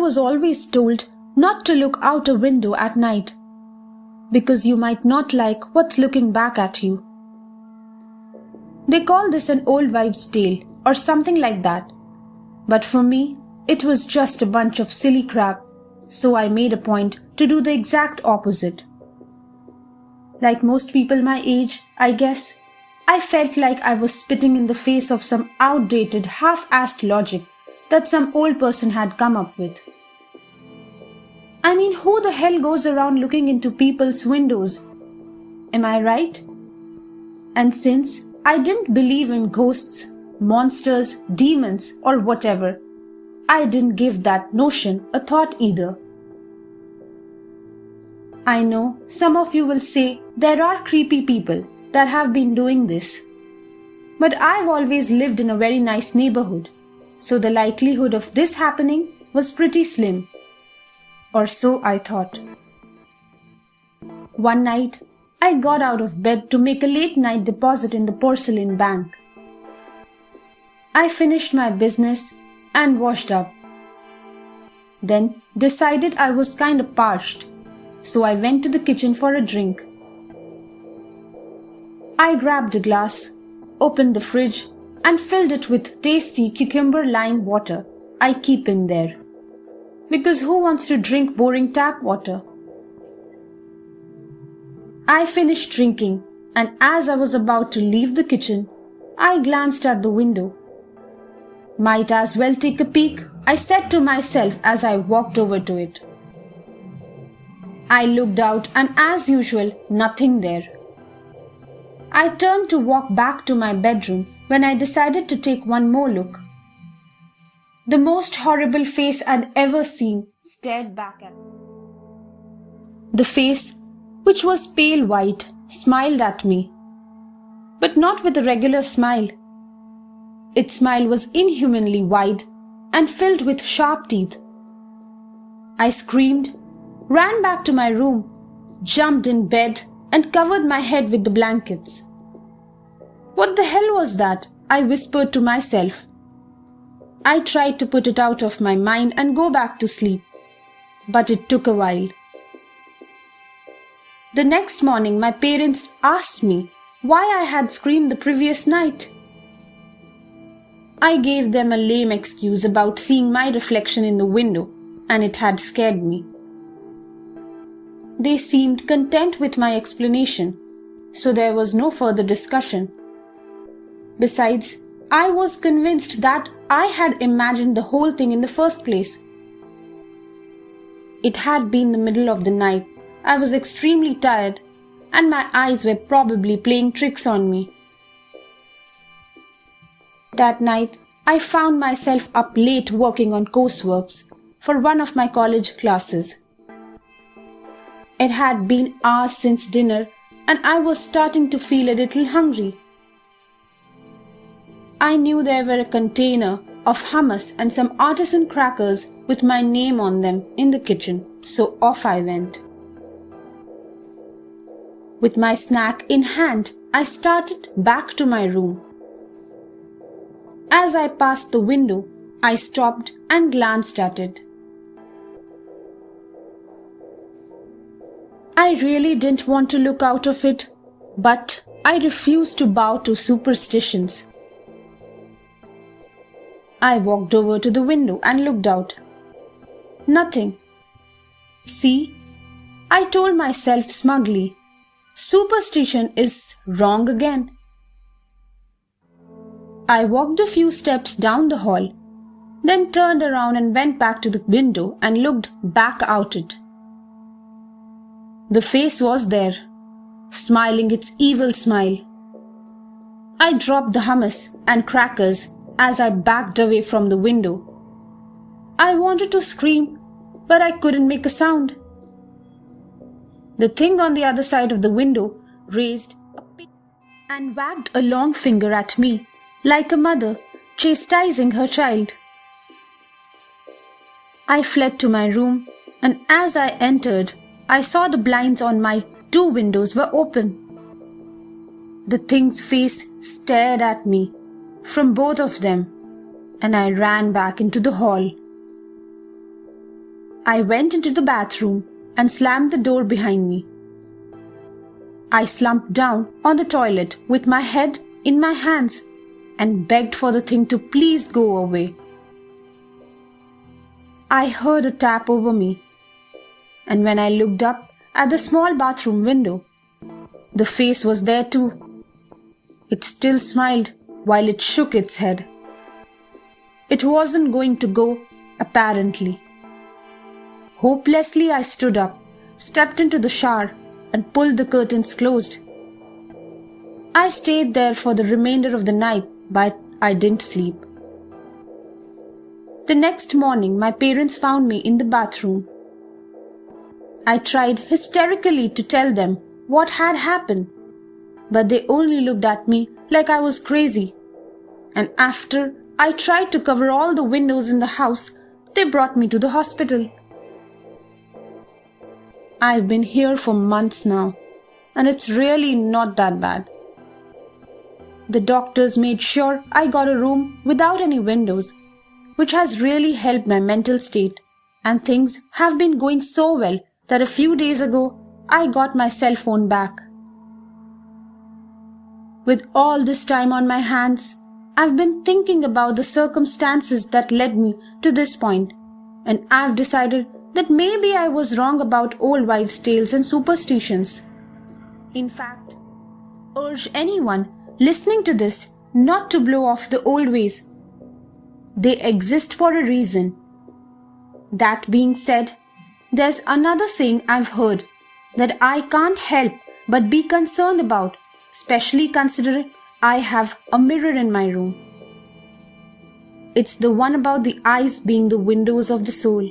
was always told not to look out a window at night because you might not like what's looking back at you. They call this an old wives' tale or something like that. But for me, it was just a bunch of silly crap, so I made a point to do the exact opposite. Like most people my age, I guess, I felt like I was spitting in the face of some outdated, half-assed logic that some old person had come up with. I mean, who the hell goes around looking into people's windows? Am I right? And since I didn't believe in ghosts, monsters, demons, or whatever, I didn't give that notion a thought either. I know some of you will say there are creepy people that have been doing this. But I've always lived in a very nice neighborhood, so the likelihood of this happening was pretty slim. Or so I thought. One night, I got out of bed to make a late night deposit in the porcelain bank. I finished my business and washed up. Then decided I was kinda parched, so I went to the kitchen for a drink. I grabbed a glass, opened the fridge, and filled it with tasty cucumber lime water I keep in there. Because who wants to drink boring tap water? I finished drinking, and as I was about to leave the kitchen, I glanced at the window. Might as well take a peek, I said to myself as I walked over to it. I looked out and as usual, nothing there. I turned to walk back to my bedroom when I decided to take one more look. The most horrible face I'd ever seen stared back at me. The face, which was pale white, smiled at me. But not with a regular smile. Its smile was inhumanly wide and filled with sharp teeth. I screamed, ran back to my room, jumped in bed, and covered my head with the blankets. What the hell was that? I whispered to myself. I tried to put it out of my mind and go back to sleep, but it took a while. The next morning, my parents asked me why I had screamed the previous night. I gave them a lame excuse about seeing my reflection in the window, and it had scared me. They seemed content with my explanation, so there was no further discussion. Besides, I was convinced that I had imagined the whole thing in the first place. It had been the middle of the night. I was extremely tired, and my eyes were probably playing tricks on me. That night, I found myself up late working on courseworks for one of my college classes. It had been hours since dinner, and I was starting to feel a little hungry. I knew there were a container of hummus and some artisan crackers with my name on them in the kitchen, so off I went. With my snack in hand, I started back to my room. As I passed the window, I stopped and glanced at it. I really didn't want to look out of it, but I refused to bow to superstitions. I walked over to the window and looked out. Nothing. See, I told myself smugly, superstition is wrong again. I walked a few steps down the hall, then turned around and went back to the window and looked back out it. The face was there, smiling its evil smile. I dropped the hummus and crackers as I backed away from the window. I wanted to scream, but I couldn't make a sound. The thing on the other side of the window raised a pig and wagged a long finger at me, like a mother chastising her child. I fled to my room, and as I entered, I saw the blinds on my 2 windows were open. The thing's face stared at me from both of them, and I ran back into the hall. I went into the bathroom and slammed the door behind me. I slumped down on the toilet with my head in my hands and begged for the thing to please go away. I heard a tap over me, and when I looked up at the small bathroom window, the face was there too. It still smiled while it shook its head. It wasn't going to go, apparently. Hopelessly, I stood up, stepped into the shower, and pulled the curtains closed. I stayed there for the remainder of the night, but I didn't sleep. The next morning, my parents found me in the bathroom. I tried hysterically to tell them what had happened, but they only looked at me like I was crazy. And after I tried to cover all the windows in the house, they brought me to the hospital. I've been here for months now, and it's really not that bad. The doctors made sure I got a room without any windows, which has really helped my mental state, and things have been going so well that a few days ago I got my cell phone back. With all this time on my hands, I've been thinking about the circumstances that led me to this point, and I've decided that maybe I was wrong about old wives' tales and superstitions. In fact, urge anyone listening to this not to blow off the old ways. They exist for a reason. That being said, there's another saying I've heard that I can't help but be concerned about, especially considering I have a mirror in my room. It's the one about the eyes being the windows of the soul.